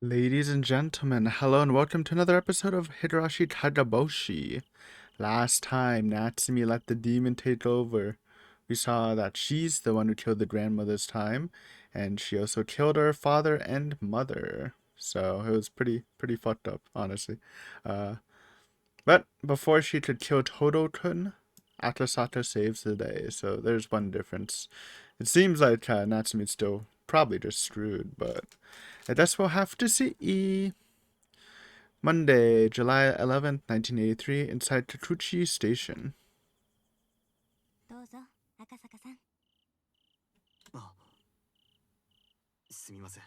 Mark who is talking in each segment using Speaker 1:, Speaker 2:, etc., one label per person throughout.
Speaker 1: Ladies and gentlemen, hello and welcome to another episode of Higurashi Kageboushi. Last time, Natsumi let the demon take over. We saw that she's the one who killed the grandmother this time, and she also killed her father and mother. So it was pretty fucked up, honestly. Uh, but before she could kill Todo-kun, Atasato saves the day. So there's one difference. It seems like Natsumi's still probably just screwed, but I guess we'll have to see. Monday, July 11th, 1983, inside Kakuchi Station.
Speaker 2: どうぞ、赤坂さん。すみません。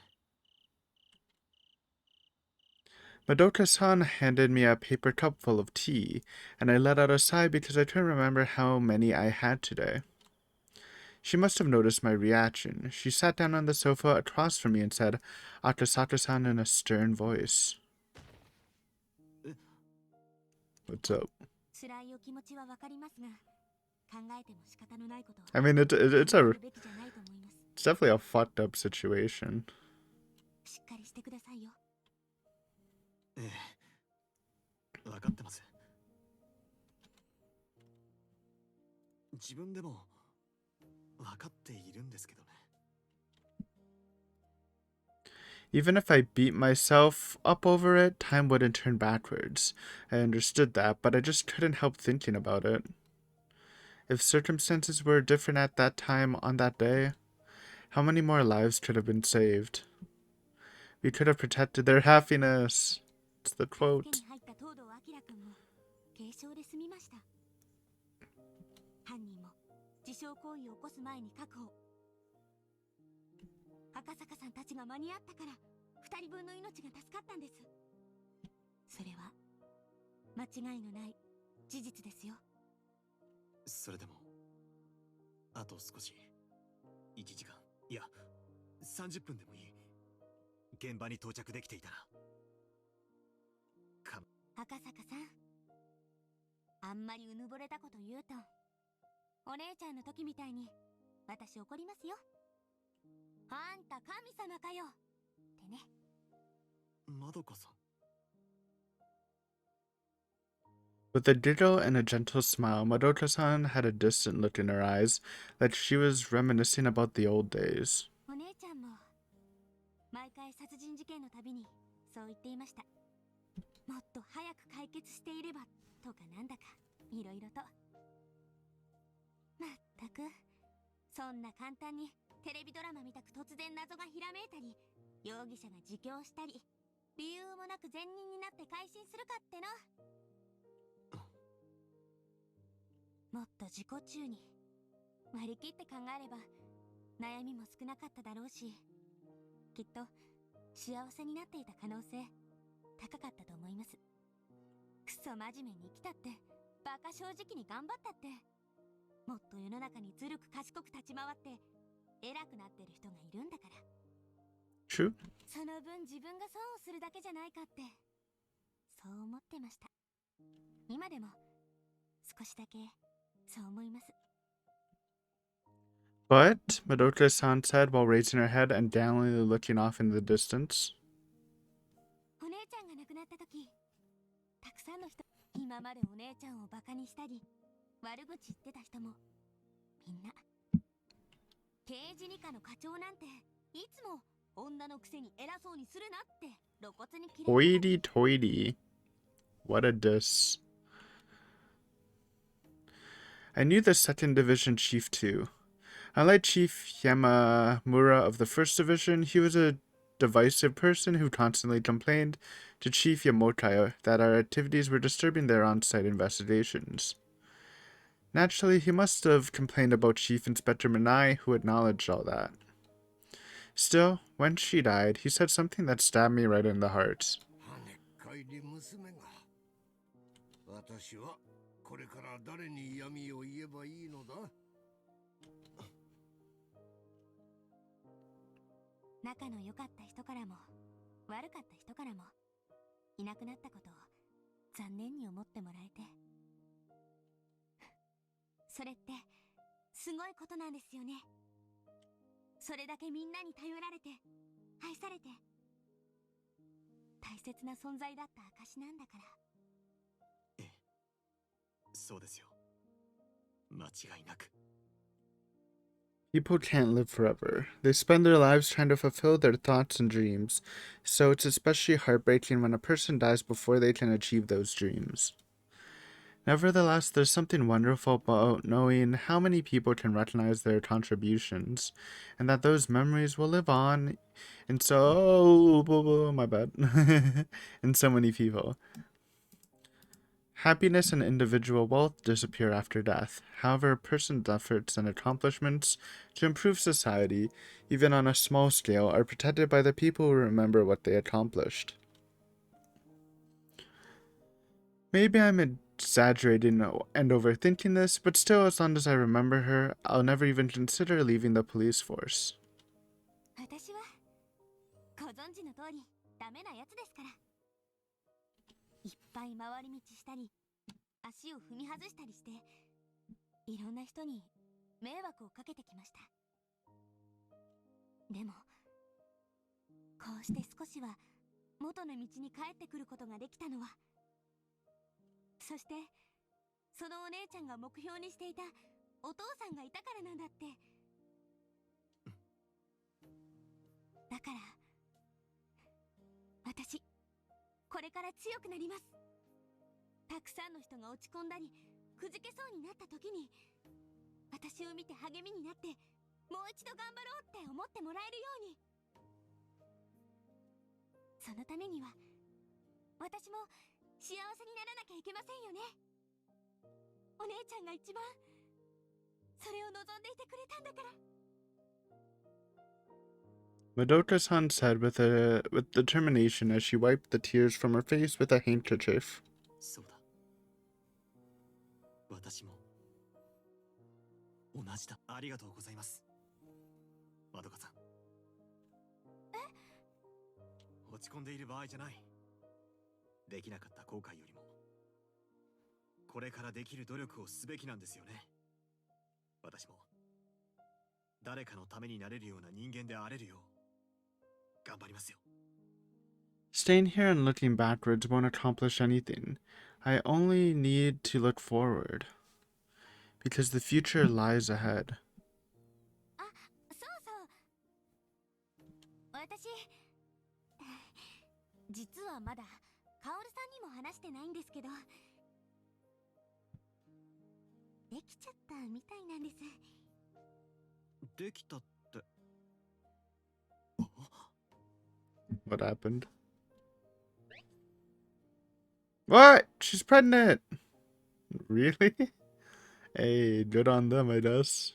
Speaker 1: Madoka-san handed me a paper cup full of tea, and I let out a sigh because I couldn't remember how many I had today. She must have noticed my reaction. She sat down on the sofa across from me and said, Akasato-san in a stern voice. What's up? I mean, it's definitely a fucked up situation.
Speaker 2: ええ、わかってます。自分でもわかっているんですけどね。
Speaker 1: Even if I beat myself up over it, time wouldn't turn backwards. I understood that, but I just couldn't help thinking about it. If circumstances were different at that time on that day, how many more lives could have been saved? We could have protected their happiness. It's the quote. With a giggle and a gentle smile, Madoka-san had a distant look in her eyes, like she was reminiscing about the old days. True. But, Madoka-san said while raising her head and gallantly looking off in the distance. Hoity-toity. What a diss. I knew the 2nd Division chief too. Unlike Chief Yamamura of the 1st Division, he was a divisive person who constantly complained to Chief Yamotai that our activities were disturbing their on-site investigations. Naturally, he must have complained about Chief Inspector Minai, who acknowledged all that. Still, when she died, he said something that stabbed me right in the heart.
Speaker 3: 切な存在だった証なんだから。
Speaker 2: そうですよ。間違いなく。
Speaker 1: People can't live forever. They spend their lives trying to fulfill their thoughts and dreams, so it's especially heartbreaking when a person dies before they can achieve those dreams. Nevertheless, there's something wonderful about knowing how many people can recognize their contributions, and that those memories will live on in my bad, in so many people. Happiness and individual wealth disappear after death. However, a person's efforts and accomplishments to improve society, even on a small scale, are protected by the people who remember what they accomplished. Maybe I'm exaggerating and overthinking this, but still, as long as I remember her, I'll never even consider leaving the police force.
Speaker 3: 私はご存知の通りダメなやつですから。いっぱい回り道したり、足を踏み外したりして、いろんな人に迷惑をかけてきました。でも、こうして少しは元の道に帰ってくることができたのは、そしてそのお姉ちゃんが目標にしていたお父さんがいたからなんだって。だから私これから強くなります。たくさんの人が落ち込んだりくじけそうになった時に、私を見て励みになってもう一度頑張ろうって思ってもらえるように。そのためには私も幸せにならなきゃいけませんよね。お姉ちゃんが一番それを望んでいてくれたんだから。
Speaker 1: Madoka-san said with determination as she wiped the tears from her face with a handkerchief.
Speaker 2: そうだ。私も同じだ。ありがとうございます。まどかさん。落ち込んでいる場合じゃない。できなかった後悔よりも、これからできる努力をすべきなんですよね。私も誰かのためになれるような人間であれるよう頑張りますよ。
Speaker 1: Staying here and looking backwards won't accomplish anything. I only need to look forward, because the future lies ahead.
Speaker 3: あ、そうそう。私、実はまだカオルさんにも話してないんですけど、できちゃったみたいなんです。
Speaker 2: できたって。
Speaker 1: What happened? What? She's pregnant! Really? Hey, good on them, I guess.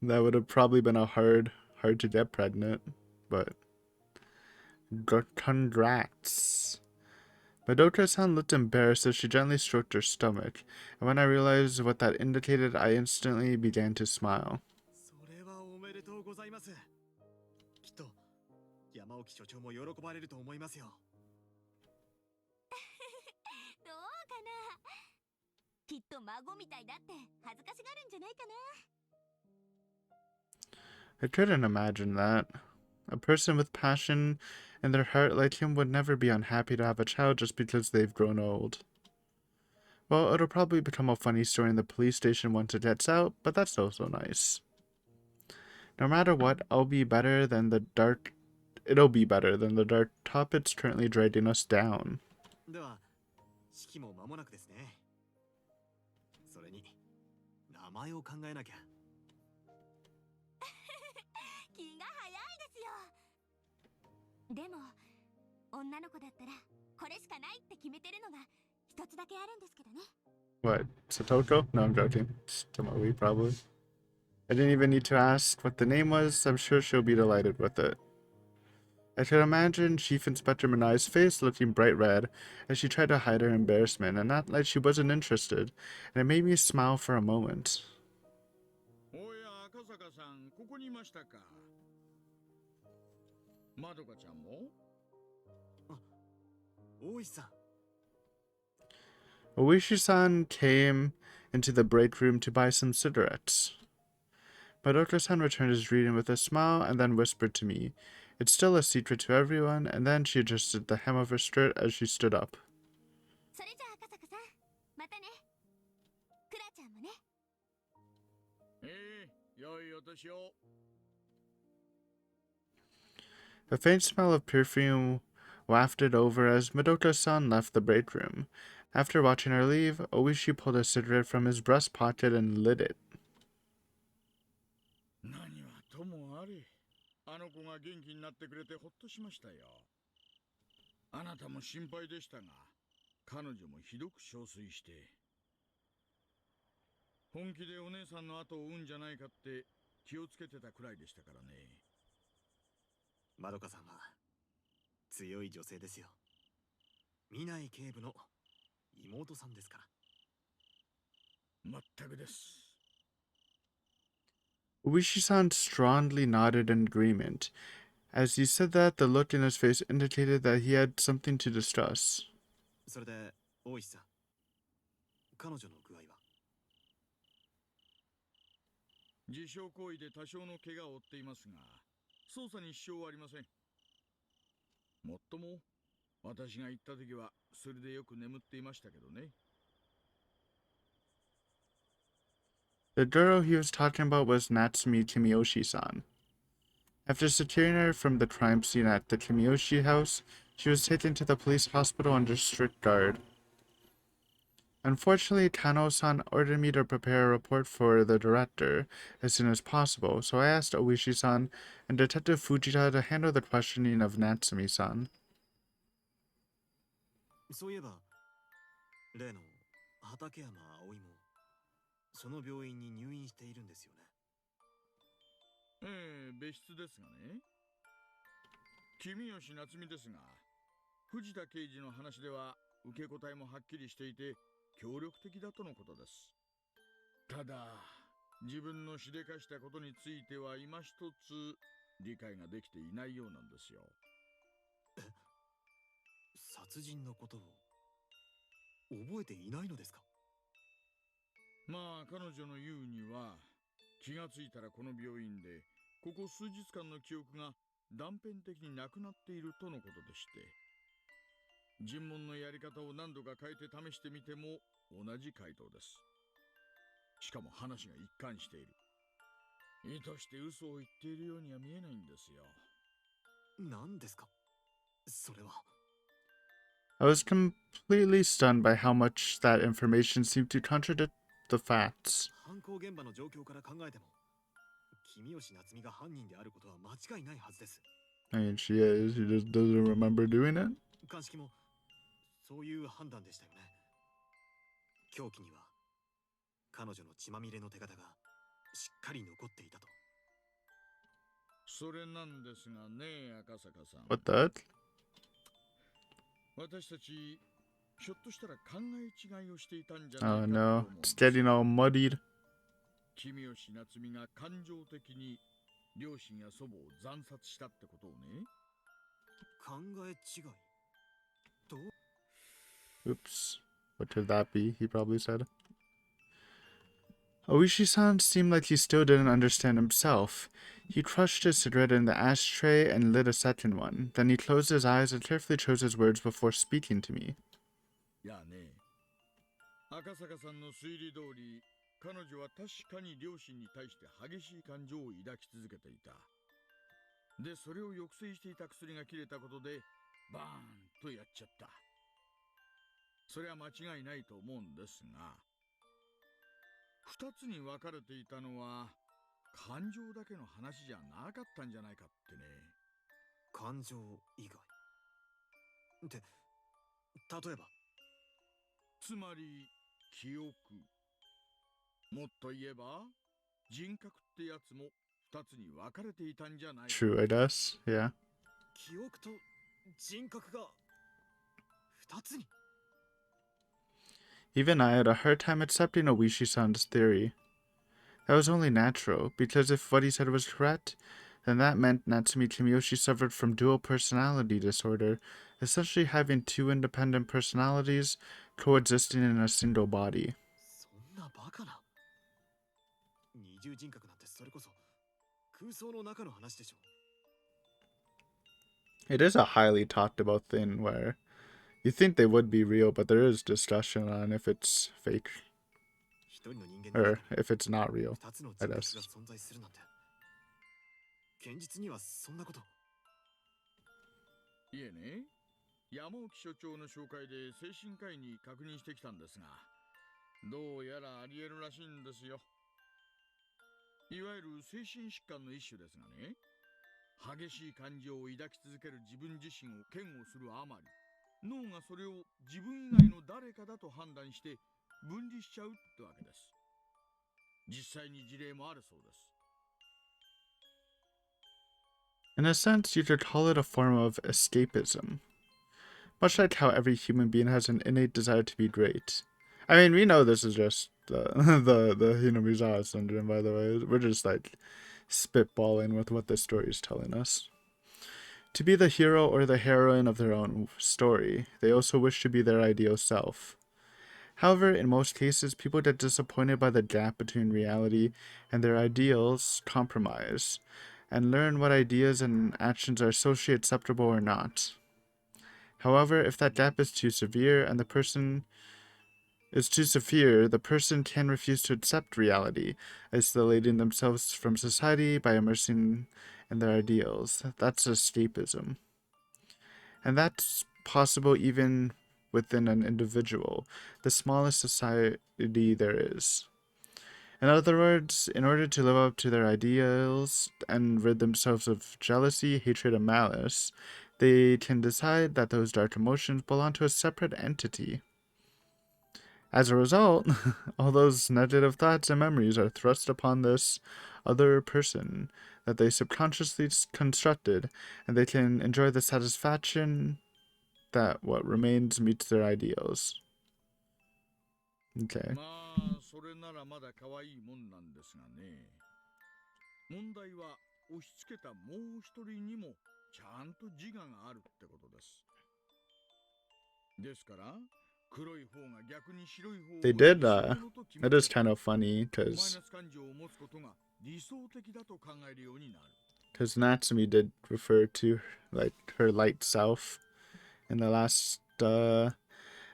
Speaker 1: That would have probably been a hard to get pregnant, but congrats. Madoka-san looked embarrassed as she gently stroked her stomach, and when I realized what that indicated, I instantly began to smile.
Speaker 2: それはおめでとうございます。きっと山沖所長も喜ばれると思いますよ。
Speaker 3: どうかな。きっと孫みたいだって恥ずかしがるんじゃないかな。
Speaker 1: I couldn't imagine that. A person with passion in their heart like him would never be unhappy to have a child just because they've grown old. Well, it'll probably become a funny story in the police station once it gets out, but that's also nice. No matter what, it'll be better than the dark top it's currently dragging us down.
Speaker 2: では、式も間もなくですね。それに名前を考えなきゃ。
Speaker 3: 気が早いですよ。でも女の子だったらこれしかないって決めてるのが一つだけあるんですけどね。
Speaker 1: What? Satoko? No, I'm joking. It's Tomoe, probably. I didn't even need to ask what the name was. I'm sure she'll be delighted with it. I could imagine Chief Inspector Minai's face looking bright red as she tried to hide her embarrassment and act like she wasn't interested, and it made me smile for a moment.
Speaker 4: おや、赤坂さん、ここにいましたか。まどかちゃんも？
Speaker 2: 大石さん。
Speaker 1: Oishi-san came into the break room to buy some cigarettes. Madoka-san returned his greeting with a smile and then whispered to me, It's still a secret to everyone, and then she adjusted the hem of her skirt as she stood up.
Speaker 3: それじゃあ赤坂さん、またね。クラちゃんもね。
Speaker 4: 良いお年を。
Speaker 1: A faint smell of perfume wafted over as Madoka-san left the break room. After watching her leave, Oishi pulled a cigarette from his breast pocket and lit it.
Speaker 4: 何はともあれ、あの子が元気になってくれてほっとしましたよ。あなたも心配でしたが、彼女もひどく憔悴して、本気でお姉さんの後を追うんじゃないかって気をつけてたくらいでしたからね。
Speaker 2: まどかさんは強い女性ですよ。見ない警部の妹さんですから。
Speaker 4: まったくです。
Speaker 1: Oishi-san strongly nodded in agreement. As he said that, the look in his face indicated that he had something to discuss.
Speaker 2: それで大石さん、彼女の具合は？
Speaker 4: 自傷行為で多少の怪我を負っていますが、捜査に支障はありません。もっとも、私が行った時はそれでよく眠っていましたけどね。
Speaker 1: The girl he was talking about was Natsumi Kimiyoshi-san. After securing her from the crime scene at the Kimiyoshi house, she was taken to the police hospital under strict guard. Unfortunately, Kano-san ordered me to prepare a report for the director as soon as possible, so I asked Oishi-san and Detective Fujita to handle the questioning of Natsumi-san.
Speaker 2: そういえば例の畠山葵もその病院に入院しているんですよね。
Speaker 4: 別室ですがね。君吉夏美ですが、藤田刑事の話では受け答えもはっきりしていて協力的だとのことです。ただ、自分のしでかしたことについては今一つ理解ができていないようなんですよ。
Speaker 2: 殺人のことを覚えていないのですか？
Speaker 4: まあ彼女の言うには、気がついたらこの病院でここ数日間の記憶が断片的になくなっているとのことでして、尋問のやり方を何度か変えて試してみても同じ回答です。しかも話が一貫している。意図して嘘を言っているようには見えないんですよ。
Speaker 2: 何ですかそれは。
Speaker 1: I was completely stunned by how much that information seemed to contradict the facts.
Speaker 2: 犯行現場の状況から考えても君吉夏美が犯人であることは間違いないはずです。
Speaker 1: I mean, she is. She just doesn't remember doing it.
Speaker 2: 鑑識もそういう判断でしたよね。凶器には彼女の血まみれの手形がしっかり残っていたと。
Speaker 4: それなんですがね、赤坂さん。
Speaker 1: What the heck?
Speaker 4: 私たち、ひょっとしたら考え違いをしていたんじゃないか
Speaker 1: Oh
Speaker 4: と
Speaker 1: no,
Speaker 4: 思うんで
Speaker 1: it's
Speaker 4: す。
Speaker 1: getting all muddied.
Speaker 4: 君吉夏美が感情的に両親や祖母を惨殺したってことをね。
Speaker 2: 考え違いと？
Speaker 1: Oops. What could that be? He probably said. Oishi-san seemed like he still didn't understand himself. He crushed his cigarette in the ashtray and lit a second one. Then he closed his eyes and carefully chose his words before speaking to me.
Speaker 4: いやね、赤坂さんの推理通り、彼女は確かに両親に対して激しい感情を抱き続けていた。で、それを抑制していた薬が切れたことで、バーンとやっちゃった。それは間違いないと思うんですが、二つに分かれていたのは、感情だけの話じゃなかったんじゃないかってね。
Speaker 2: 感情以外って例えば？
Speaker 4: つまり、記憶。もっと言えば、人格ってやつも二つに分かれていたんじゃないか。
Speaker 1: True, I guess. Yeah.
Speaker 2: 記憶と人格が二つに？
Speaker 1: Even I had a hard time accepting Oishi-san's theory. That was only natural, because if what he said was correct, then that meant Natsumi Kimiyoshi suffered from dual personality disorder, essentially having two independent personalities coexisting in a single body.
Speaker 2: そんなバカな。二重人格なんてそれこそ空想の中の話でしょ。
Speaker 1: It is a highly talked about thing where you think they would be real, but there is discussion on if it's fake
Speaker 2: 一人の人間の
Speaker 1: or
Speaker 2: 中に
Speaker 1: if it's not real.
Speaker 2: 二つの
Speaker 1: I
Speaker 2: 人格
Speaker 1: guess.
Speaker 2: が存在するなんて現実にはそんなこと。
Speaker 4: いえね、山沖所長の紹介で精神科医に確認してきたんですが、どうやらあり得るらしいんですよ。いわゆる精神疾患の一種ですがね、激しい感情を抱き続ける自分自身を嫌悪するあまり、脳がそれを自分以外の誰かだと判断して分離しちゃうってわけです。実際に事例もあるそうです。
Speaker 1: In a sense, you could call it a form of escapism. Much like how every human being has an innate desire to be great. I mean, we know this is just the Hinamizawa syndrome, by the way. We're just like spitballing with what the story is telling us. To be the hero or the heroine of their own story, they also wish to be their ideal self. However, in most cases, people get disappointed by the gap between reality and their ideals compromise, and learn what ideas and actions are socially acceptable or not. However, if that gap is too severe and the person can refuse to accept reality, isolating themselves from society by immersing in their ideals. That's escapism. And that's possible even within an individual, the smallest society there is. In other words, in order to live up to their ideals and rid themselves of jealousy, hatred, and malice, they can decide that those dark emotions belong to a separate entity. As a result, all those negative thoughts and memories are thrust upon this other person that they subconsciously constructed, and they can enjoy the satisfaction that what remains meets their ideals. Okay.
Speaker 4: まあ、それならまだ可愛いもんなんですがね。問題は押し付けたもう一人にもちゃんと自我があるってことです。ですから、黒い方が逆に白い方を
Speaker 1: They
Speaker 4: 理
Speaker 1: did,
Speaker 4: 想のと決め
Speaker 1: it
Speaker 4: て
Speaker 1: is kind of funny
Speaker 4: マイ
Speaker 1: because
Speaker 4: ナス感情を持つことが理想的だと考えるようになる。
Speaker 1: Natsumi did refer to like her light self in the last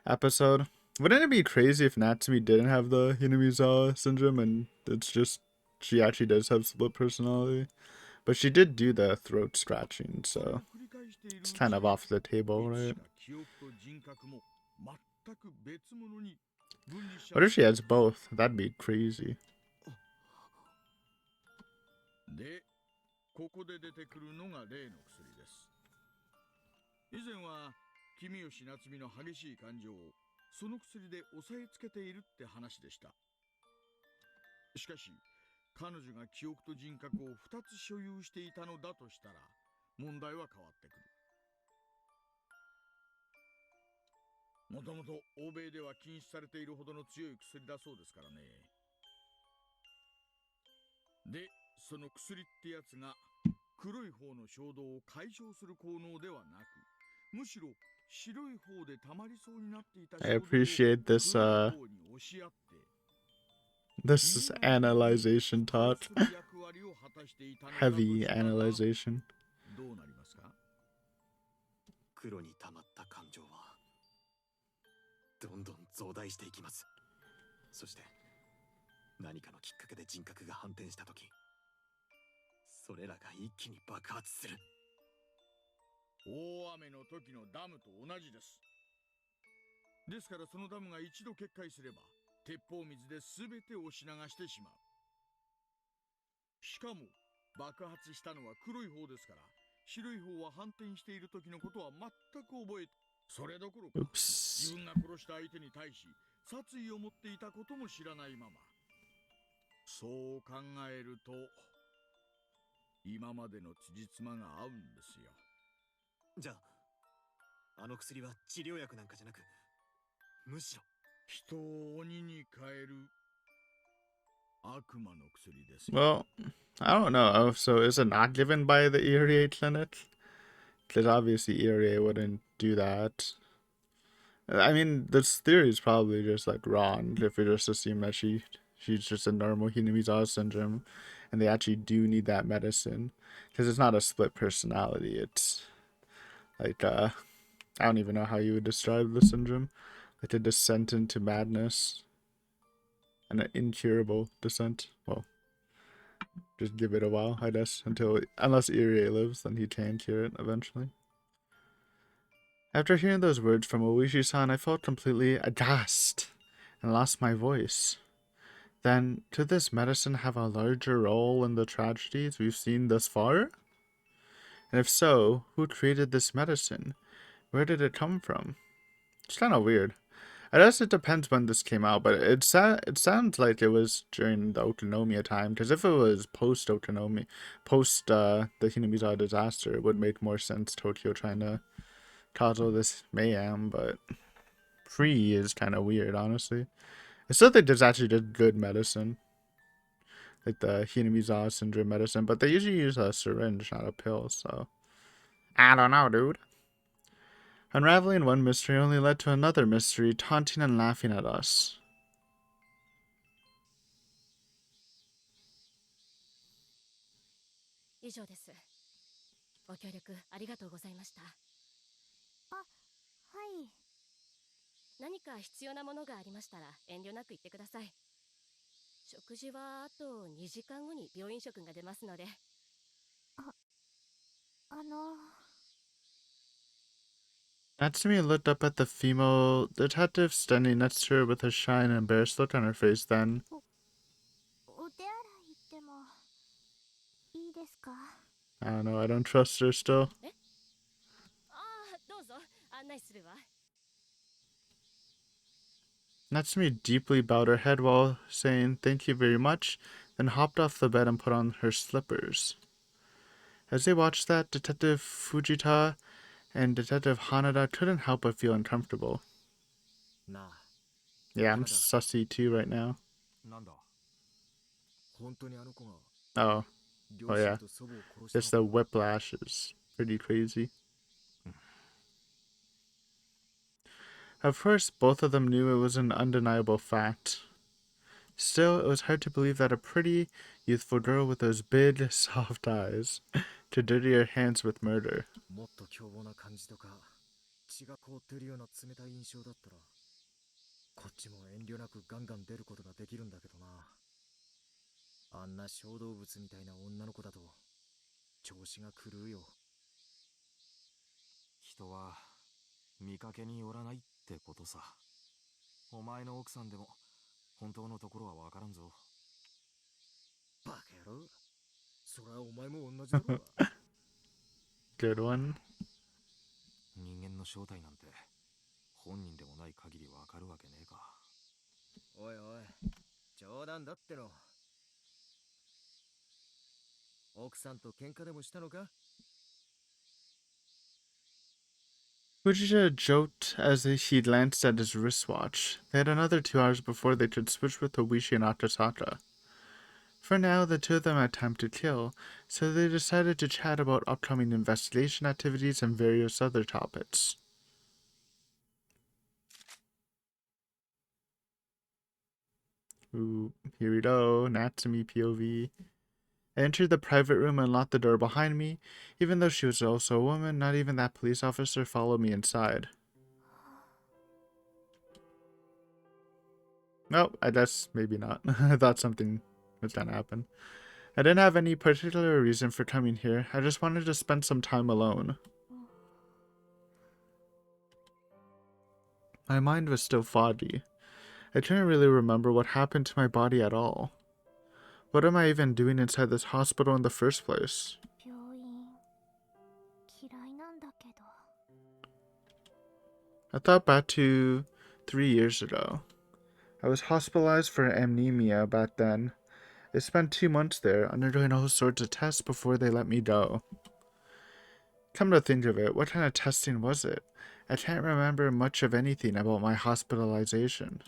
Speaker 1: episode. Wouldn't it be crazy if Natsumi didn't have the Hinamizawa syndrome and it's just she actually does have split personality? But she did do the throat scratching,
Speaker 4: それを
Speaker 1: so
Speaker 4: 繰り返している
Speaker 1: it's
Speaker 4: うち
Speaker 1: kind of
Speaker 4: に
Speaker 1: off the table,
Speaker 4: いつし
Speaker 1: right?
Speaker 4: か記憶と人格も全く別物に分離しちゃ
Speaker 1: What
Speaker 4: う
Speaker 1: if she has both? That'd be crazy.
Speaker 4: で、ここで出てくるのが例の薬です。以前は君吉夏美の激しい感情をその薬で抑えつけているって話でした。しかし、彼女が記憶と人格を2つ所有していたのだとしたら、問題は変わってくる。もともと欧米では禁止されているほどの強い薬だそうですからね。で、その薬ってやつが黒い方の衝動を解消する効能ではなく、むしろ白い方で溜まりそうになっていた
Speaker 1: I
Speaker 4: 衝動を
Speaker 1: appreciate this
Speaker 4: 黒い方に押し合って
Speaker 1: this is analyzation talk.
Speaker 4: する役割を果たしていたのだと
Speaker 1: Heavy
Speaker 4: したら
Speaker 1: analyzation.
Speaker 4: どうなりますか？
Speaker 2: 黒に溜まった感情はどんどん増大していきます。そして何かのきっかけで人格が反転したとき、それらが一気に爆発する。
Speaker 4: 大雨の時のダムと同じです。ですからそのダムが一度決壊すれば、鉄砲水で全て押し流してしまう。しかも爆発したのは黒い方ですから、白い方は反転している時のことは全く覚えて、それどころか
Speaker 1: Oops.
Speaker 4: 自分が殺した相手に対し殺意を持っていたことも知らないまま。そう考えると今までの辻褄が合うんですよ。
Speaker 2: じゃあ、あの薬は治療薬なんかじゃなく、むしろ
Speaker 4: 人を鬼に変える悪魔の薬ですよ。
Speaker 1: Well, I don't know. So is it not given by the ERA clinic? Because obviously ERA wouldn't do that. I mean, this theory is probably just like wrong if we just assume that she's just a normal Hinamizawa syndrome, and they actually do need that medicine because it's not a split personality. It's Like, I don't even know how you would describe the syndrome. Like a descent into madness. And an incurable descent. Well, just give it a while, I guess, unless Irie lives, then he can cure it eventually. After hearing those words from Oishi-san, I felt completely aghast and lost my voice. Then, could this medicine have a larger role in the tragedies we've seen thus far? And if so, who created this medicine? Where did it come from? It's kind of weird. I guess it depends when this came out, but it sounds like it was during the Otonomiya time, because if it was post-Otonomiya, post the Hinamiza disaster, it would make more sense Tokyo trying to cause all this mayhem, but pre is kind of weird, honestly. I still think there's actually just good medicine, like the Hinamiza syndrome medicine, but they usually use a syringe, not a pill, so I don't know, dude. Unraveling one mystery only led to another mystery, taunting and laughing at us.
Speaker 5: 以上です。ご協力ありがとうございました。
Speaker 3: はい。
Speaker 5: 何か必要なものがありましたら遠慮なく言ってください。食事はあと2時間後に病院食が出ますので。
Speaker 1: Natsumi looked up at the female detective standing next to her with a shy and embarrassed look on her face then.
Speaker 3: お手洗い行ってもいいですか？
Speaker 1: I don't know, I don't trust her still.
Speaker 5: どうぞ案内するわ。
Speaker 1: Natsumi deeply bowed her head while saying thank you very much, then hopped off the bed and put on her slippers. As they watched that, Detective Fujita and Detective Hanada couldn't help but feel uncomfortable.
Speaker 2: Nah.
Speaker 1: Yeah, I'm sussy too right now.
Speaker 2: なんだ本当にあの子が
Speaker 1: Oh,
Speaker 2: 両
Speaker 1: oh
Speaker 2: 親
Speaker 1: yeah.
Speaker 2: と祖母を殺
Speaker 1: Just
Speaker 2: した
Speaker 1: the
Speaker 2: のか
Speaker 1: whiplash is pretty crazy. Of course, both of them knew it was an undeniable fact. Still, it was hard to believe that a pretty, youthful girl with those big, soft eyes could dirty her hands with murder.
Speaker 2: もっと凶暴な感じとか血が凍ってるような冷たい印象だったらこっちも遠慮なくガンガン出ることができるんだけどな。あんな小動物みたいな女の子だと調子が狂うよ。人は見かけによらないってことさ。お前の奥さんでも本当のところはわからんぞ。バカ野郎。そりゃお前も同じだろうが。
Speaker 1: Good one.
Speaker 2: 人間の正体なんて本人でもない限りわかるわけねえか。おいおい、冗談だっての。奥さんと喧嘩でもしたのか？
Speaker 1: Fujita joked as he glanced at his wristwatch. They had another 2 hours before they could switch with Oishi and Akasaka. For now, the two of them had time to kill, so they decided to chat about upcoming investigation activities and various other topics. Ooh, here we go, Natsumi POV. I entered the private room and locked the door behind me. Even though she was also a woman, not even that police officer followed me inside. Nope, I guess maybe not. I thought something was gonna happen. I didn't have any particular reason for coming here. I just wanted to spend some time alone. My mind was still foggy. I couldn't really remember what happened to my body at all. What am I even doing inside this hospital in the first place?
Speaker 3: 病院嫌いなんだけど。
Speaker 1: I thought back to 3 years ago. I was hospitalized for anemia back then. I spent 2 months there, undergoing all sorts of tests before they let me go. Come to think of it, what kind of testing was it? I can't remember much of anything about my hospitalization.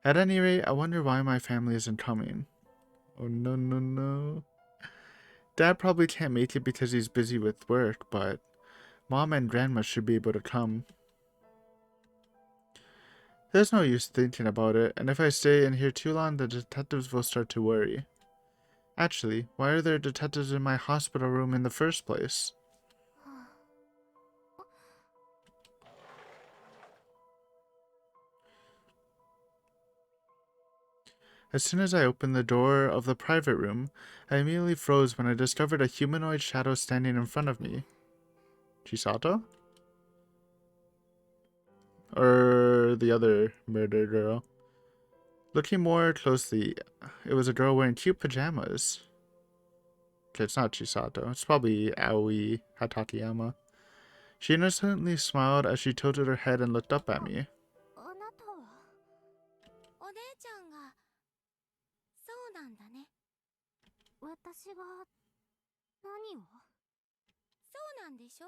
Speaker 1: At any rate, I wonder why my family isn't coming. Oh no no no. Dad probably can't make it because he's busy with work, but Mom and Grandma should be able to come. There's no use thinking about it, and if I stay in here too long, the detectives will start to worry. Actually, why are there detectives in my hospital room in the first place? As soon as I opened the door of the private room, I immediately froze when I discovered a humanoid shadow standing in front of me. Chisato? Or the other murdered girl? Looking more closely, it was a girl wearing cute pajamas. Okay, it's not Chisato. It's probably Aoi Hatakeyama. She innocently smiled as she tilted her head and looked up at me.
Speaker 3: あなたはお姉ちゃんがそうなんだね。私が何を？そうなんでしょ？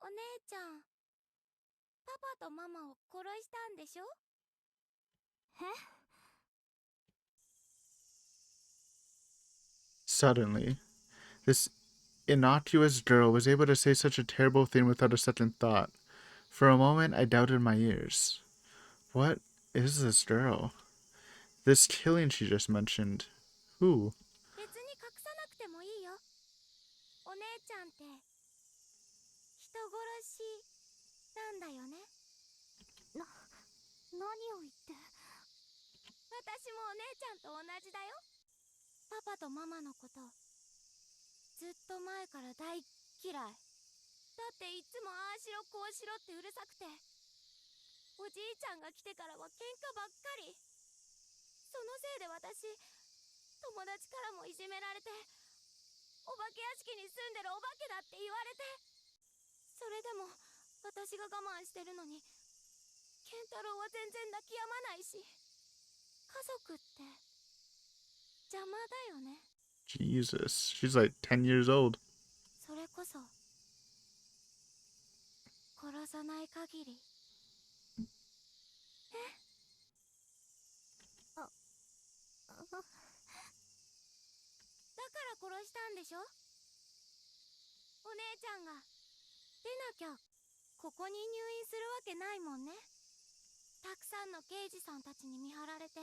Speaker 3: お姉ちゃん、パパとママを殺したんでしょ？え？
Speaker 1: Suddenly, this innocuous girl was able to say such a terrible thing without a second thought. For a moment, I doubted my ears. What is this girl? This killing she just mentioned. Who?
Speaker 3: 別に隠さなくてもいいよ。お姉ちゃんって人殺しなんだよね。何を言って。私もお姉ちゃんと同じだよ。パパとママのことずっと前から大嫌い。だっていつもああしろこうしろってうるさくて、おじいちゃんが来てからは喧嘩ばっかり。そのせいで私、友達からもいじめられて、お化け屋敷に住んでるお化けだって言われて。それでも私が我慢してるのに、健太郎は全然泣き止まないし、家族って邪魔だよね。
Speaker 1: Jesus, she's like 10 years old.
Speaker 3: それこそ殺さない限り。だから殺したんでしょ？お姉ちゃんが出なきゃここに入院するわけないもんね。たくさんの刑事さんたちに見張られて、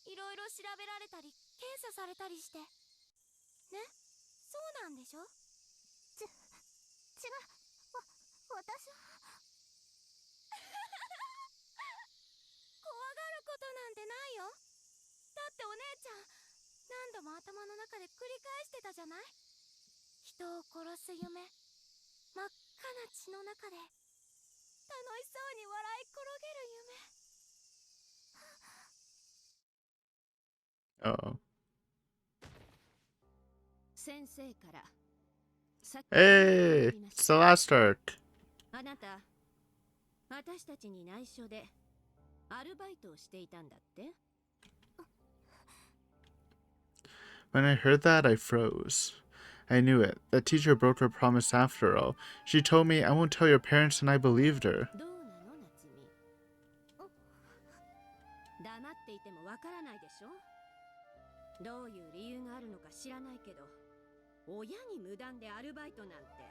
Speaker 3: いろいろ調べられたり検査されたりしてね。そうなんでしょ？違う。私は怖がることなんてないよ。だってお姉ちゃん何度も頭の中で繰り返してたじゃない。人を殺す夢、真っ赤な血の中で楽しそうに笑い転げる夢。
Speaker 1: Uh oh.
Speaker 5: 先生からさっき
Speaker 1: Hey!
Speaker 5: ありまし
Speaker 1: It's
Speaker 5: た。
Speaker 1: the last arc.
Speaker 5: あなた、私たちに内緒でアルバイトをしていたんだって？
Speaker 1: When I heard that, I froze. I knew it. That teacher broke her promise after all. She told me, I won't tell your parents, and I believed her.
Speaker 5: どうなの夏美。黙っていてもわからないでしょ。どういう理由があるのか知らないけど、親に無断でアルバイトなんて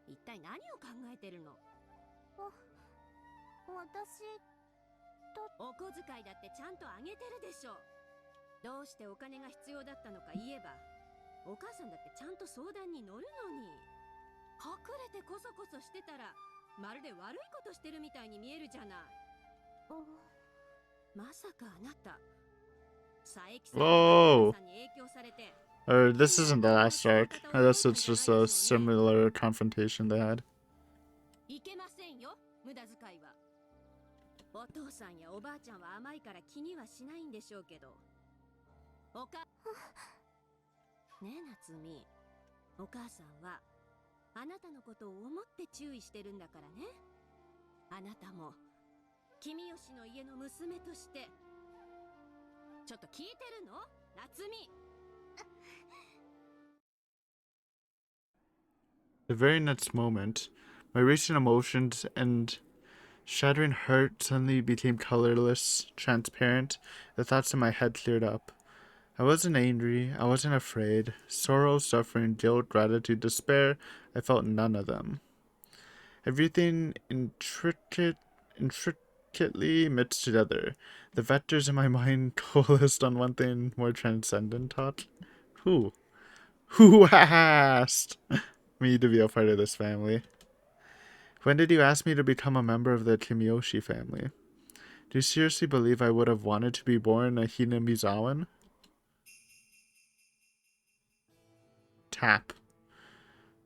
Speaker 5: 一体何を考えてるの？
Speaker 3: 私
Speaker 5: お小遣いだってちゃんとあげてるでしょ。どうしてお金が必要だったのか言えば、お母さんだってちゃんと相談に乗るのに。隠れてコソコソしてたらまるで悪いことしてるみたいに見えるじゃない。まさかあなた佐伯さんのお母さんに影響されて。
Speaker 1: Or this isn't the last arc. I guess it's just a similar confrontation they had.
Speaker 5: いけませんよ、無駄遣いは。お父さんやおばあちゃんは甘いから気にはしないんでしょうけど、ねえ夏美、お母さんはあなたのことを思って注意してるんだからね。あなたも君吉の家の娘としてちょっと聞いてるの夏美。
Speaker 1: The very next moment, my racing emotions and shattering heart suddenly became colorless, transparent. The thoughts in my head cleared up. I wasn't angry, I wasn't afraid. Sorrow, suffering, guilt, gratitude, despair, I felt none of them. Everything intricately mixed together. The vectors in my mind coalesced on one thing more transcendent thought. Who? Who asked me to be a part of this family? When did you ask me to become a member of the Kimiyoshi family? Do you seriously believe I would have wanted to be born a Hinamizawan? Tap.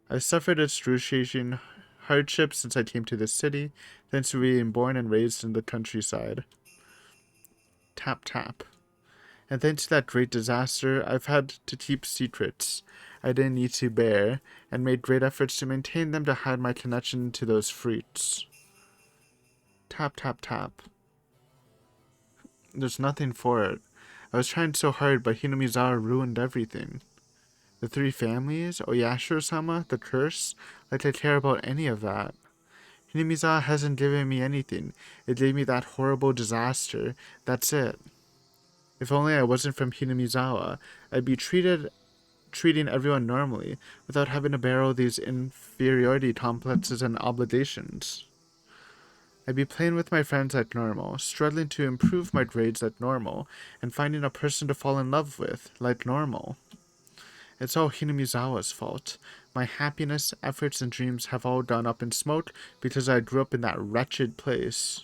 Speaker 1: I suffered excruciating hardship since I came to this city, thanks to being born and raised in the countryside. Tap tap. And thanks to that great disaster, I've had to keep secrets I didn't need to bear, and made great efforts to maintain them to hide my connection to those fruits. Tap tap tap. There's nothing for it. I was trying so hard, but Hinamizawa ruined everything. The three families, Oyashiro-sama, the curse, like I care about any of that. Hinamizawa hasn't given me anything. It gave me that horrible disaster. That's it. If only I wasn't from Hinamizawa, I'd be treating everyone normally, without having to bear all these inferiority complexes and obligations. I'd be playing with my friends like normal, struggling to improve my grades like normal, and finding a person to fall in love with like normal. It's all Hinamizawa's fault. My happiness, efforts, and dreams have all gone up in smoke because I grew up in that wretched place.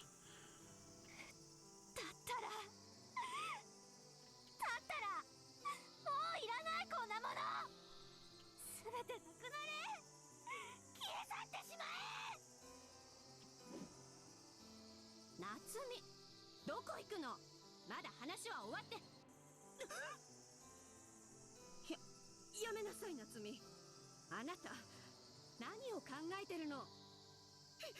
Speaker 3: もういらないこんなもの。すべてなくなれ。消え去ってしまえ。
Speaker 5: 夏美、どこ行くの？まだ話は終わって。やめなさい夏美。あなた何を考えてるの？やめ。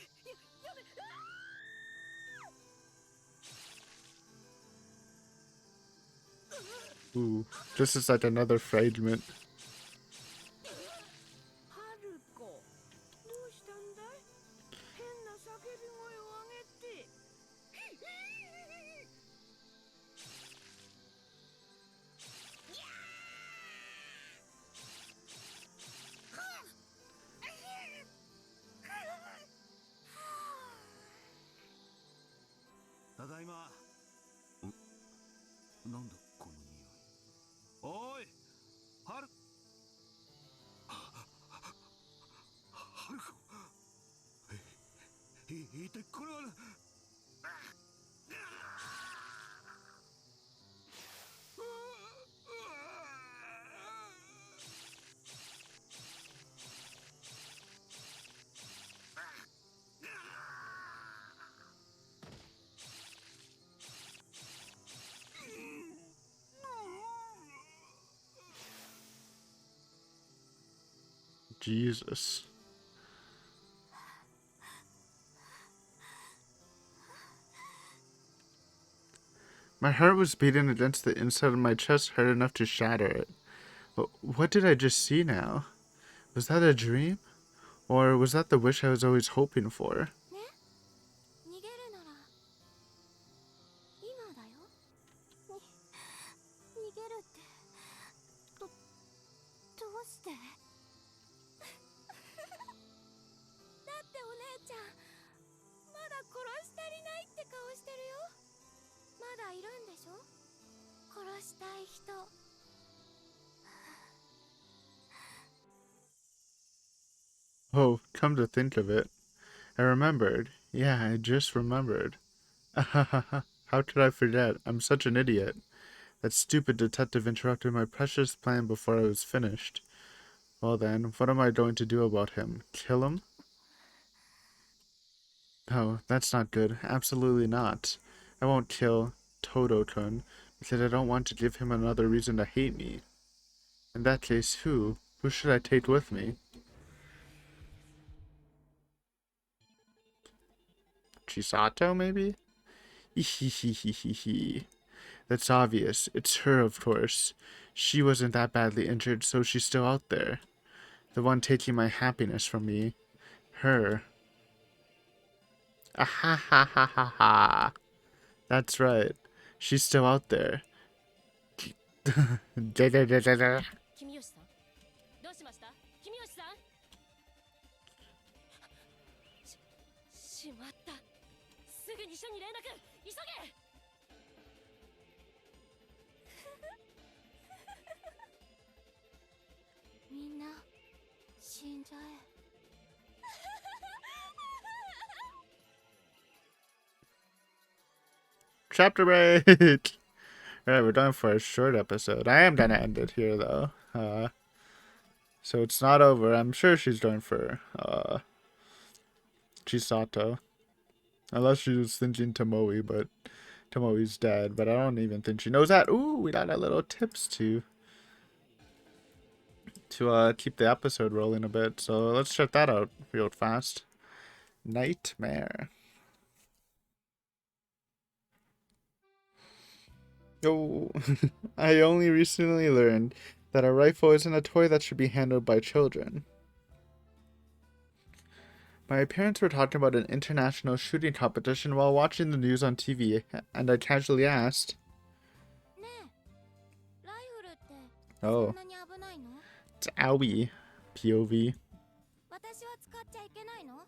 Speaker 1: Ooh, this is like another fragment.
Speaker 5: 春子、どうしたんだい？変な叫び声を上げて。
Speaker 2: ただいま。なんだこの匂い。おい、春子。一体これは。
Speaker 1: Jesus. My heart was beating against the inside of my chest hard enough to shatter it. But what did I just see now? Was that a dream? Or was that the wish I was always hoping for?
Speaker 3: 逃げるなら今だよ。逃げるってどうして？だってお姉ちゃんまだ殺し足りないって顔してるよ。まだいるんでしょ？殺したい人。
Speaker 1: Oh, come to think of it. I remembered. Yeah, I just remembered. How could I forget? I'm such an idiot. That stupid detective interrupted my precious plan before I was finished. Well then, what am I going to do about him? Kill him? Oh, that's not good. Absolutely not. I won't kill Todo-kun, because I don't want to give him another reason to hate me. In that case, who? Who should I take with me? Chisato, maybe? Ehehehehe. That's obvious. It's her, of course. She wasn't that badly injured, so she's still out there. The one taking my happiness from me. Her. Ah ha ha ha ha ha. That's right. She's still out there.
Speaker 5: 君吉さん、どうしました？君吉さん。しまった。すすぐに署に連絡急げ。
Speaker 3: みんな死んじゃえ。
Speaker 1: Chapter break! Alright, we're done for a short episode. I am gonna end it here, though. So it's not over. I'm sure she's going for, Chisato. Unless she was thinking Tomoe, but Tomoe's dead. But I don't even think she knows that. Ooh, we got a little tips to keep the episode rolling a bit. So let's check that out real fast. Nightmare. Oh, I only recently learned that a rifle isn't a toy that should be handled by children. My parents were talking about an international shooting competition while watching the news on TV, and I casually asked,
Speaker 3: ねえ、ライフルってそ
Speaker 1: Oh,
Speaker 3: んなに危ないの？
Speaker 1: it's owie. POV.
Speaker 3: 私は使っちゃいけないの？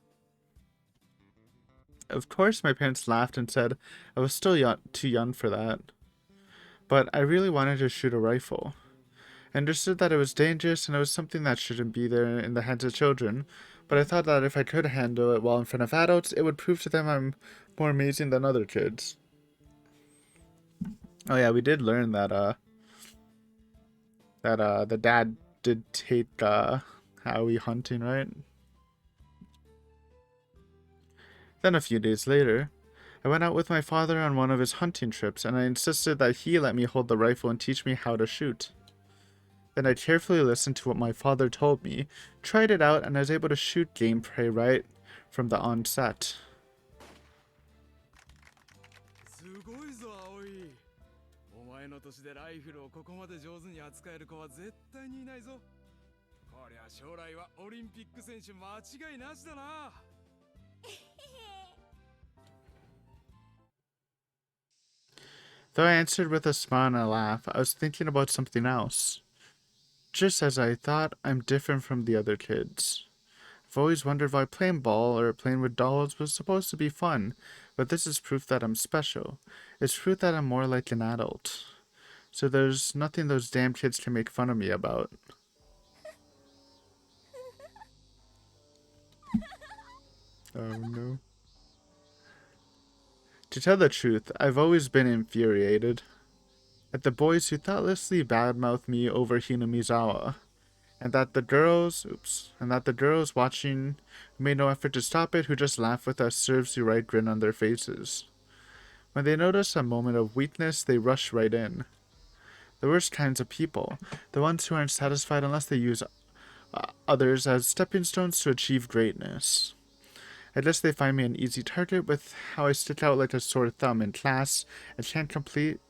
Speaker 1: Of course, my parents laughed and said I was still too young for that. But I really wanted to shoot a rifle. I understood that it was dangerous and it was something that shouldn't be there in the hands of children, but I thought that if I could handle it well in front of adults, it would prove to them I'm more amazing than other kids. Oh yeah, we did learn that the dad did take Howie hunting, right? Then a few days later, I went out with my father on one of his hunting trips, and I insisted that he let me hold the rifle and teach me how to shoot. Then I carefully listened to what my father told me, tried it out, and I was able to shoot game prey right from the onset.
Speaker 2: すごいぞ葵。お前の年でライフルをここまで上手に扱える子は絶対にいないぞ。こりゃ将来はオリンピック選手間違いなしだな。
Speaker 1: Though I answered with a smile and a laugh, I was thinking about something else. Just as I thought, I'm different from the other kids. I've always wondered why playing ball or playing with dolls was supposed to be fun, but this is proof that I'm special. It's proof that I'm more like an adult. So there's nothing those damn kids can make fun of me about. Oh no. To tell the truth, I've always been infuriated at the boys who thoughtlessly badmouth me over Hinamizawa, and that the girls watching who made no effort to stop it, who just laugh with a serves you right grin on their faces. When they notice a moment of weakness, they rush right in. The worst kinds of people, the ones who aren't satisfied unless they use others as stepping stones to achieve greatness. I guess they find me an easy target with how I stick out like a sore thumb in class and can't compete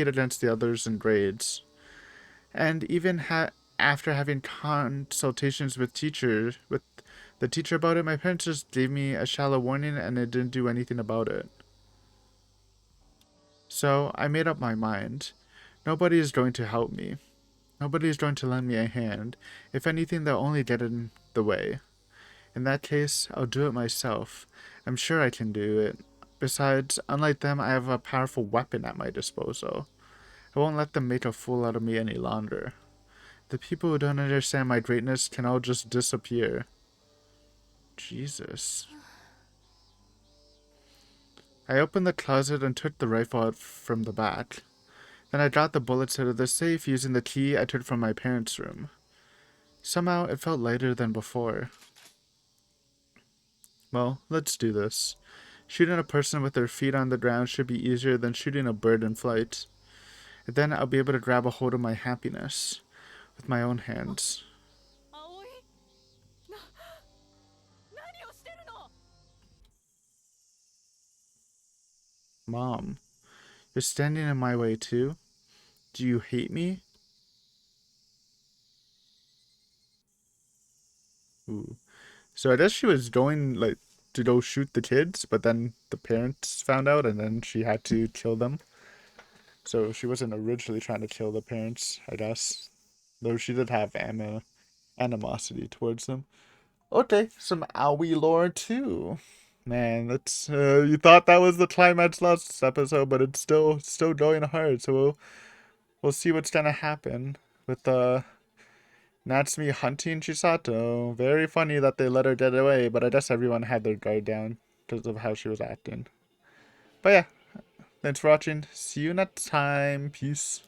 Speaker 1: against the others in grades. And even after having consultations with the teacher about it, my parents just gave me a shallow warning and it didn't do anything about it. So I made up my mind. Nobody is going to help me. Nobody is going to lend me a hand. If anything, they'll only get in the way. In that case, I'll do it myself. I'm sure I can do it. Besides, unlike them, I have a powerful weapon at my disposal. I won't let them make a fool out of me any longer. The people who don't understand my greatness can all just disappear. Jesus. I opened the closet and took the rifle out from the back. Then I got the bullets out of the safe using the key I took from my parents' room. Somehow, it felt lighter than before. Well, let's do this. Shooting a person with their feet on the ground should be easier than shooting a bird in flight. And then I'll be able to grab a hold of my happiness with my own hands. Mom, you're standing in my way too? Do you hate me? Ooh. So I guess she was going, like, to go shoot the kids, but then the parents found out and then she had to kill them. So she wasn't originally trying to kill the parents, I guess. Though she did have animosity towards them. Okay, some Aoi lore too. Man, that's you thought that was the climax last episode, but it's still going hard. So we'll see what's gonna happen with Natsumi hunting Chisato. Very funny that they let her get away, but I guess everyone had their guard down because of how she was acting. But yeah, thanks for watching. See you next time. Peace.